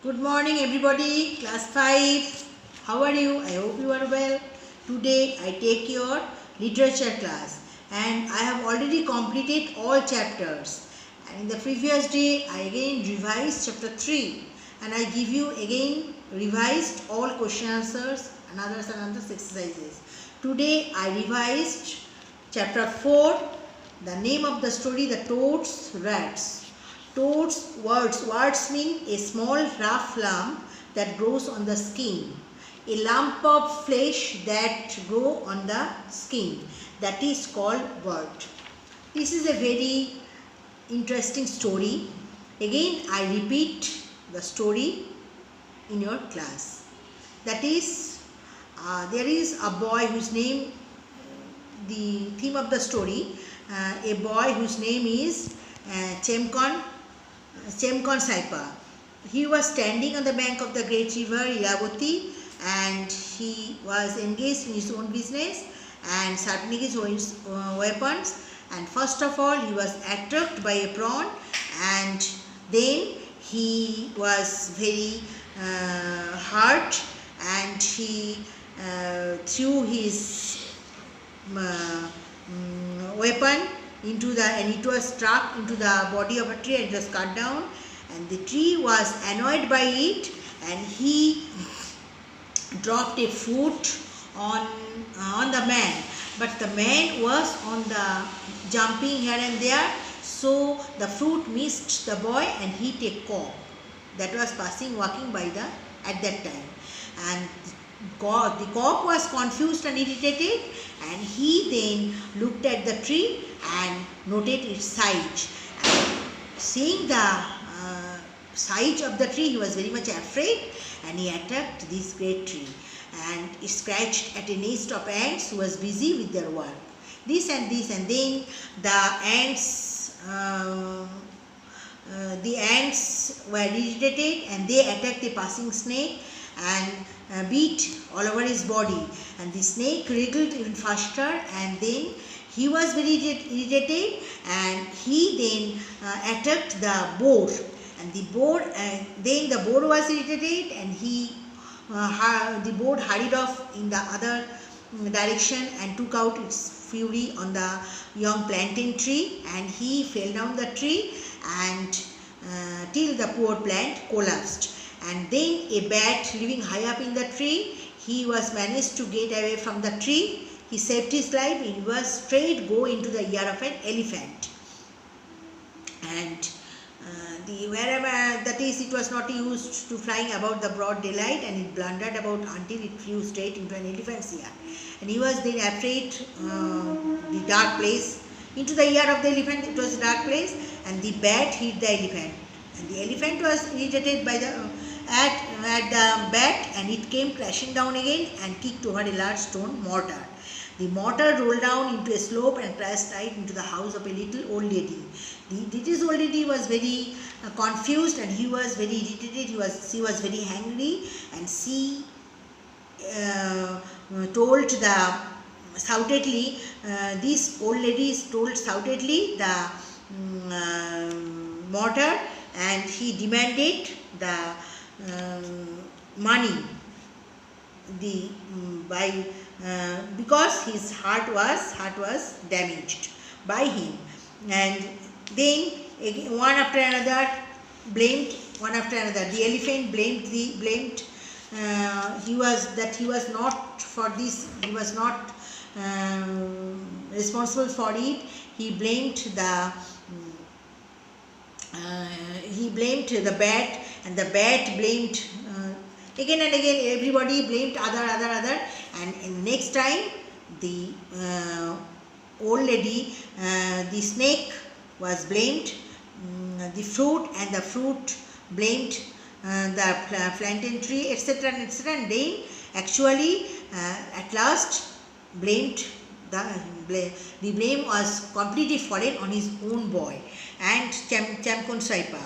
Good morning everybody, class 5. How are you? I hope you are well. Today I take your literature class and I have already completed all chapters. And in the previous day I again revised chapter 3 and I give you again revised all question answers and others exercises. Today I revised chapter 4, the name of the story, The Toad's Rats. Toad's words mean a small rough lump that grows on the skin. A lump of flesh that grow on the skin. That is called word. This is a very interesting story. Again, I repeat the story in your class. That is, there is a boy whose name, the theme of the story, a boy whose name is Chemkon Saipa. He was standing on the bank of the great river Iravati and he was engaged in his own business and sharpening his own weapons. And first of all, he was attacked by a prawn, and then he was very hurt, and he threw his weapon into the, and it was struck into the body of a tree and it was cut down, and the tree was annoyed by it and he dropped a fruit on the man, but the man was on the jumping here and there, so the fruit missed the boy and hit a cock that was walking by at that time, and the cock was confused and irritated, and he then looked at the tree and noted its size. And seeing the size of the tree, he was very much afraid, and he attacked this great tree and he scratched at a nest of ants who was busy with their work. This and this, and then the ants were irritated and they attacked the passing snake and beat all over his body, and the snake wriggled even faster, and then he was very irritated and he then attacked the boar, and the boar then the boar was irritated and the boar hurried off in the other direction and took out its fury on the young plantain tree, and he fell down the tree and till the poor plant collapsed. And then a bat living high up in the tree, he was managed to get away from the tree. He saved his life and he was straight go into the ear of an elephant, and wherever that is, it was not used to flying about the broad daylight, and it blundered about until it flew straight into an elephant's ear, and he was then afraid the dark place. Into the ear of the elephant, it was a dark place, and the bat hit the elephant, and the elephant was irritated by the at the bat, and it came crashing down again and kicked over a large stone mortar. The mortar rolled down into a slope and crashed right into the house of a little old lady. This old lady was very confused and he was very irritated. She was very angry, and she told shoutedly, this old lady told shoutedly the mortar, and he demanded the money because his heart was damaged by him. And then one after another the elephant blamed he was not for this, he was not responsible for it. He blamed the bat, and the bat blamed again and again. Everybody blamed other, and next time the old lady, the snake was blamed the fruit, and the fruit blamed the plantain tree, etc., and then actually at last blamed the blame was completely fallen on his own boy and Chemkon Saipa.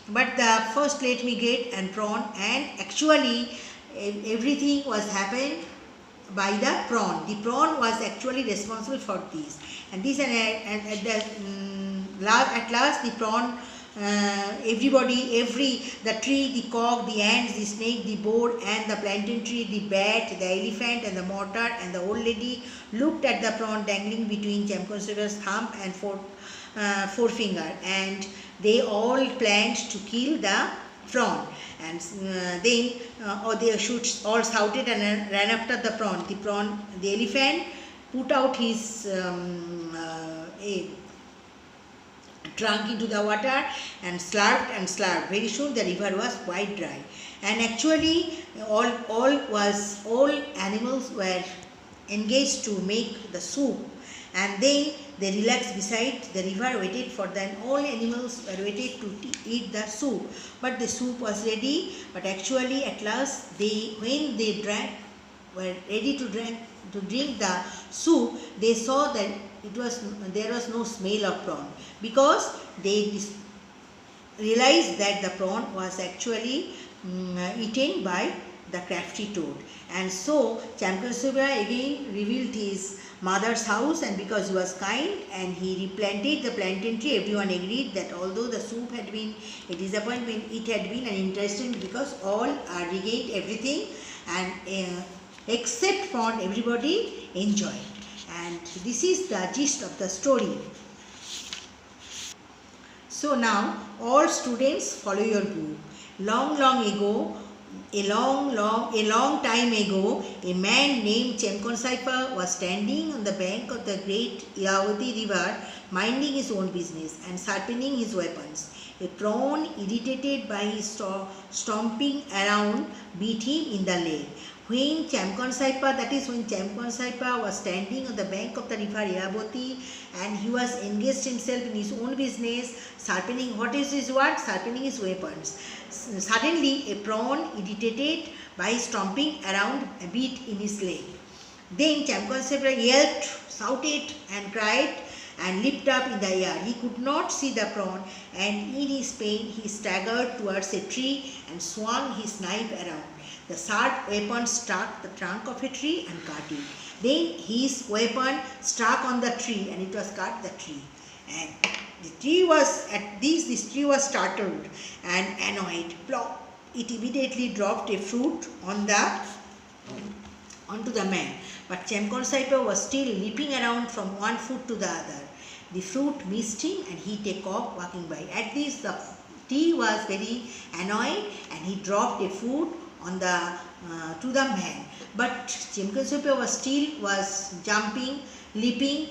But the first let me get and prawn, and actually everything was happened by the prawn. The prawn was actually responsible for this, and at last the prawn the tree, the cock, the ants, the snake, the board and the plantain tree, the bat, the elephant and the mortar and the old lady looked at the prawn dangling between Chamkonsaip's thumb and forefinger, and they all planned to kill the prawn. And then they all shouted and ran after the prawn. The elephant put out his trunk into the water and slurped and slurped. Very soon the river was quite dry, and actually all animals were engaged to make the soup, and then they relaxed beside the river, waited for them. All animals were waited to eat the soup, but the soup was ready. But actually at last when they were ready to drink the soup, they saw that there was no smell of prawn, because they realized that the prawn was actually eaten by the crafty toad. And so Chamkonsaipa again revealed his mother's house, and because he was kind and he replanted the plantain tree, everyone agreed that although the soup had been a disappointment, it had been an interesting, because all regained everything, and except prawn, everybody enjoyed. And this is the gist of the story. So now all students follow your book. Long time ago, a man named Chamkonsaipa was standing on the bank of the great Iravathi river, minding his own business and sharpening his weapons. A prawn, irritated by his stomping around, beat him in the leg. When Chamkonsaipa was standing on the bank of the river Iravathi, and he was engaged himself in his own business, sharpening, what is his word? Sharpening his weapons. Suddenly, a prawn, irritated by stomping around, beat in his leg. Then Chamkonsaipa yelped, shouted and cried and leaped up in the air. He could not see the prawn, and in his pain he staggered towards a tree and swung his knife around. The sharp weapon struck the trunk of a tree and cut it. Then his weapon struck on the tree, and it was cut the tree. And the tree was this tree was startled and annoyed. Plop! It immediately dropped a fruit onto the man. But Chamkonsaipa was still leaping around from one foot to the other. The fruit missed him, and he took off walking by. At this, the tree was very annoyed, and he dropped a fruit to the man. But Chamkonsaipa was jumping, leaping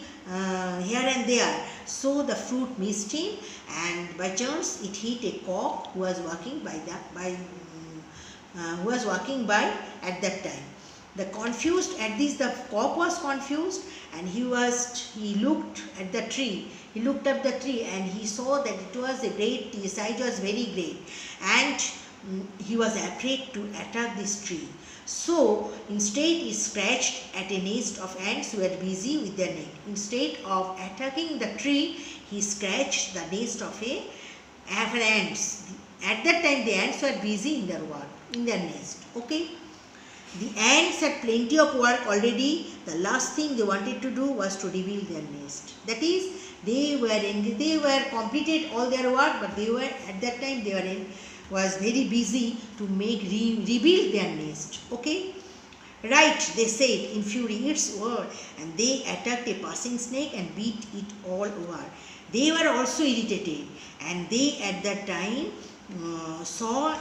here and there. So the fruit missed him, and by chance it hit a cock who was walking by at that time. The cock was confused, and he looked at the tree. He looked up the tree, and he saw that the size was very great, and he was afraid to attack this tree. So instead he scratched at a nest of ants who were busy with their net. Instead of attacking the tree, he scratched the nest of ants. At that time the ants were busy in their work, in their nest. Okay. The ants had plenty of work already. The last thing they wanted to do was to rebuild their nest. That is, they were completed all their work, but at that time was very busy to rebuild their nest. Okay. Right, they said in fury, it's over, and they attacked a passing snake and beat it all over. They were also irritated, and they at that time saw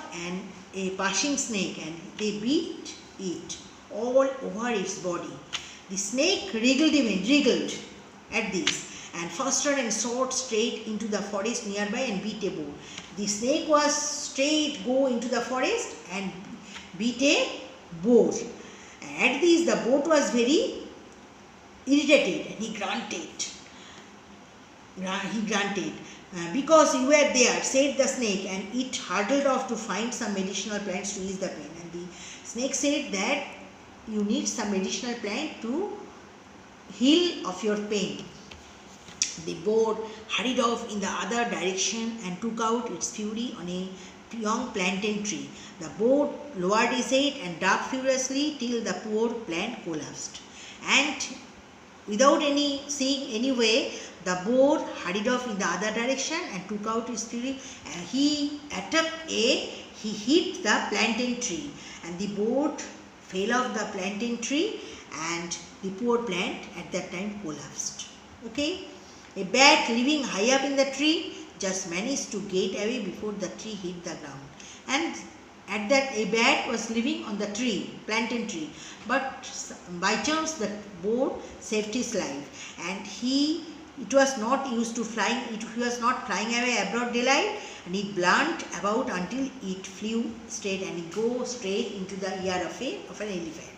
a passing snake, and they beat it all over its body. The snake wriggled at this, and faster and soared straight into the forest nearby and beat a boar. The snake was straight go into the forest and beat a boar. At this, the boar was very irritated, and he grunted. Because you were there, said the snake, and it hurtled off to find some medicinal plants to ease the pain. And the snake said that you need some medicinal plant to heal of your pain. The boar hurried off in the other direction and took out its fury on a young plantain tree. The boar lowered his head and dug furiously till the poor plant collapsed. And without seeing any way, The boar hurried off in the other direction and took out his fury, and he hit the plantain tree, and the boat fell off the plantain tree, and the poor plant at that time collapsed. Okay, a bat living high up in the tree just managed to get away before the tree hit the ground, and at that a bat was living on the tree, plantain tree, but by chance the boar saved his life, and it was not used to flying, he was not flying away abroad daylight, and it blunt about until it flew straight, and it go straight into the ear of an elephant.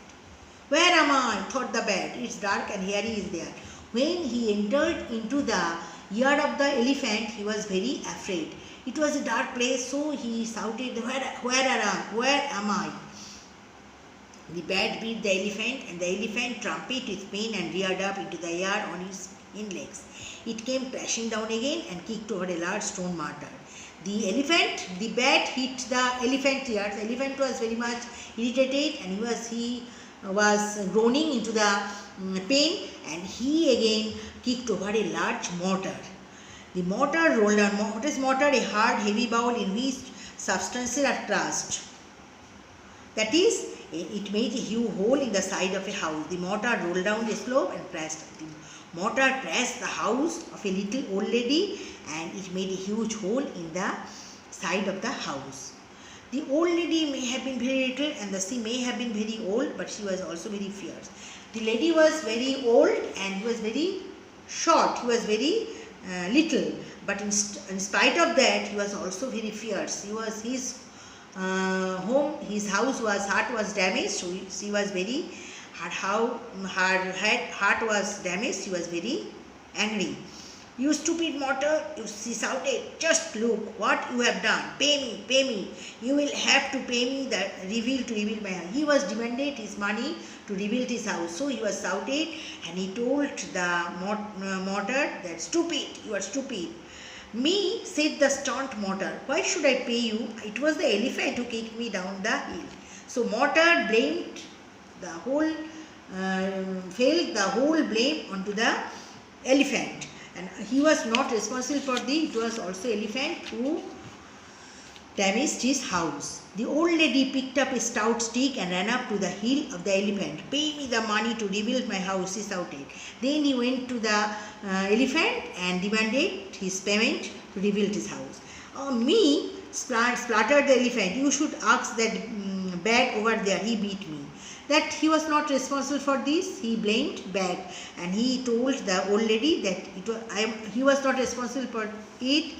Where am I? Thought the bat. It's dark and here he is there. When he entered into the ear of the elephant, he was very afraid. It was a dark place, so he shouted, where am I? The bat beat the elephant, and the elephant trumpeted with pain and reared up into the air on his hind legs. It came crashing down again and kicked over a large stone mortar. The bat hit the elephant's ear. The elephant was very much irritated, and he was groaning into the pain, and he again kicked over a large mortar. The mortar rolled down. What is mortar? A hard, heavy bowl in which substances are crushed. That is, it made a huge hole in the side of a house. The mortar rolled down the slope and crashed. The mortar crashed the house of a little old lady, and it made a huge hole in the side of the house. The old lady may have been very little, and she may have been very old, but she was also very fierce. The lady was very old and he was very short. He was very little, but in spite of that, he was also very fierce. His heart was damaged. So she was very her heart was damaged. She was very angry. You stupid mortal, she shouted, just look what you have done. Pay me. You will have to pay me to rebuild my house. He was demanded his money to rebuild his house. So he was shouted, and he told the mortar that, stupid, you are stupid. Me, said the stunned mortar, why should I pay you? It was the elephant who kicked me down the hill. So mortar blamed the whole, failed the whole blame onto the elephant. And he was not responsible for it was also elephant who damaged his house. The old lady picked up a stout stick and ran up to the heel of the elephant. Pay me the money to rebuild my house, he shouted. Then he went to the elephant and demanded his payment to rebuild his house. Me, spluttered the elephant, you should ask that bat over there, he beat me. That he was not responsible for this, he blamed bat, and he told the old lady that he was not responsible for it,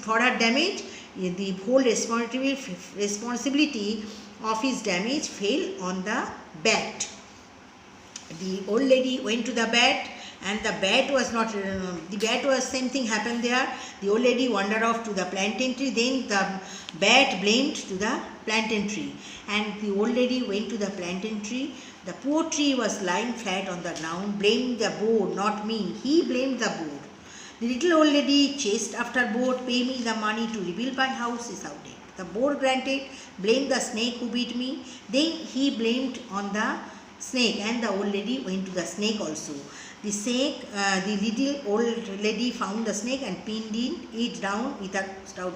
for her damage. The whole responsibility of his damage fell on the bat. The old lady went to the bat, and the bat was same thing happened there. The old lady wandered off to the plantain tree. Then the bat blamed to the plantain tree, and the old lady went to the plantain tree. The poor tree was lying flat on the ground, blamed the board, not me. He blamed the board. The little old lady chased after board. Pay me the money to rebuild my house, he shouted. The board granted. Blamed the snake who beat me. Then he blamed on the snake, and the old lady went to the snake also. The little old lady found the snake and pinned it down with a stout.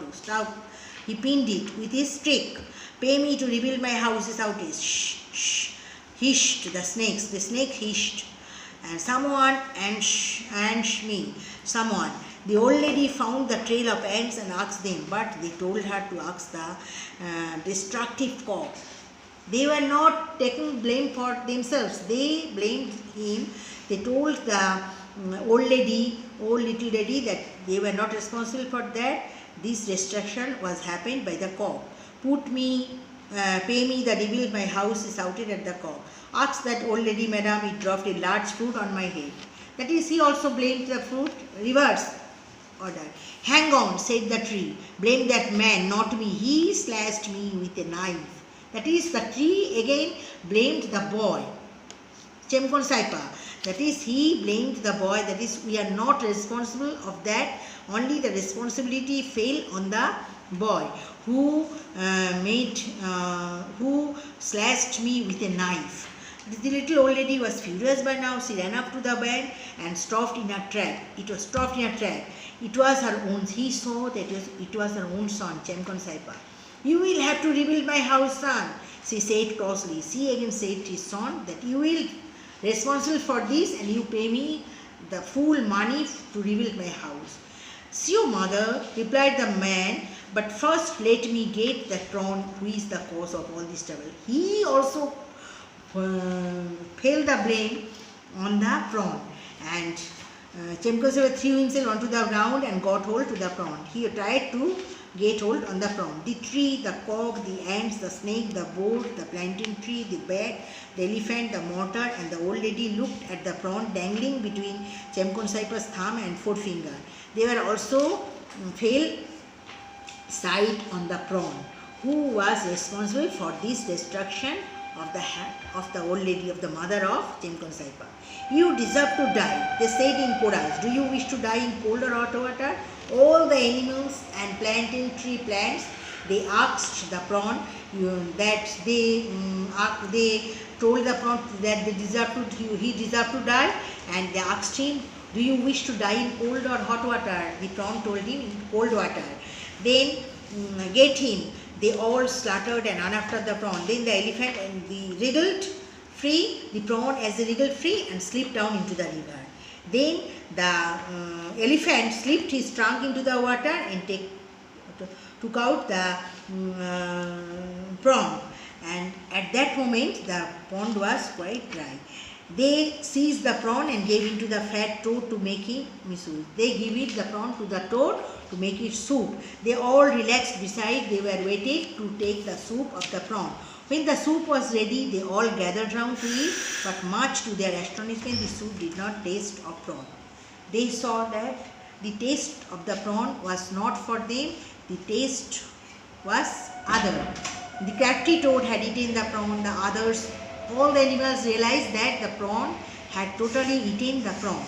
He pinned it with his stick. Pay me to rebuild my house, he shouted. Shh. Hissed the snakes. The snake hissed. And someone me. Someone. The old lady found the trail of ants and asked them, but they told her to ask the destructive cock. They were not taking blame for themselves. They blamed him. They told the old little lady that they were not responsible for that. This destruction was happened by the cock. Pay me the rebuild my house, he shouted at the cock. Ask that old lady, madam, it dropped a large fruit on my head. That is, he also blamed the fruit. Reverse order. Hang on, said the tree. Blame that man, not me. He slashed me with a knife. That is, the tree again blamed the boy. Chemkon Saipa. That is, he blamed the boy. That is, we are not responsible of that. Only the responsibility fell on the boy who slashed me with a knife. The little old lady was furious by now. She ran up to the bed and stopped in a trap. It was stopped in a trap. It was her own. He saw that it was her own son, Chemkon Saipa. You will have to rebuild my house, son, she said crossly. She again said to his son that you will responsible for this and you pay me the full money to rebuild my house. So mother, replied the man, but first let me get the prawn who is the cause of all this trouble. He also fell the blame on the prawn, and Chemkon Saipa threw himself onto the ground and got hold to the prawn. He tried to get hold on the prawn. The tree, the cock, the ants, the snake, the boat, the plantain tree, the bat, the elephant, the mortar, and the old lady looked at the prawn dangling between Chemkon Saipa's thumb and forefinger. They were also fell sight on the prawn, who was responsible for this destruction of the old lady, of the mother of Chemkon Saipa. You deserve to die, they said in chorus. Do you wish to die in cold or hot water? All the animals and plantain tree plants, they asked the prawn that they told the prawn that he deserved to die, and they asked him, do you wish to die in cold or hot water? The prawn told him in cold water. Then get him. They all slaughtered and ran after the prawn. Then the elephant and the wriggled free, the prawn as they wriggled free and slipped down into the river. Then the elephant slipped his trunk into the water and took out the prawn. And at that moment the pond was quite dry. They seized the prawn and gave it to the fat toad to make it miso. They gave it the prawn to the toad to make it soup. They all relaxed beside. They were waiting to take the soup of the prawn. When the soup was ready, they all gathered round to eat, but much to their astonishment, the soup did not taste of prawn. They saw that the taste of the prawn was not for them, the taste was other. The crafty toad had eaten the prawn, the others, all the animals realized that the prawn had totally eaten the prawn.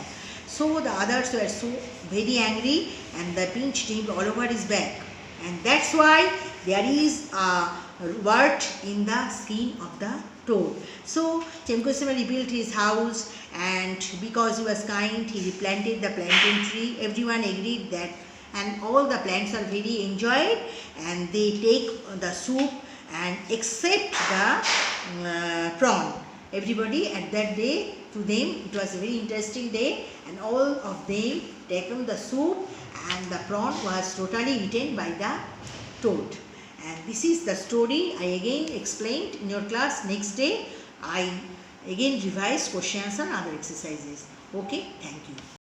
So the others were so very angry and the pin streamed all over his back. And that's why there is a wart in the skin of the toad. So Chemkon Saipa rebuilt his house, and because he was kind, he replanted the plantain tree. Everyone agreed that, and all the plants are very enjoyed, and they take the soup and accept the prawn. Everybody at that day, to them it was a very interesting day, and all of them taken the soup, and the prawn was totally eaten by the toad. And this is the story I again explained in your class. Next day I again revised questions and other exercises. Okay, thank you.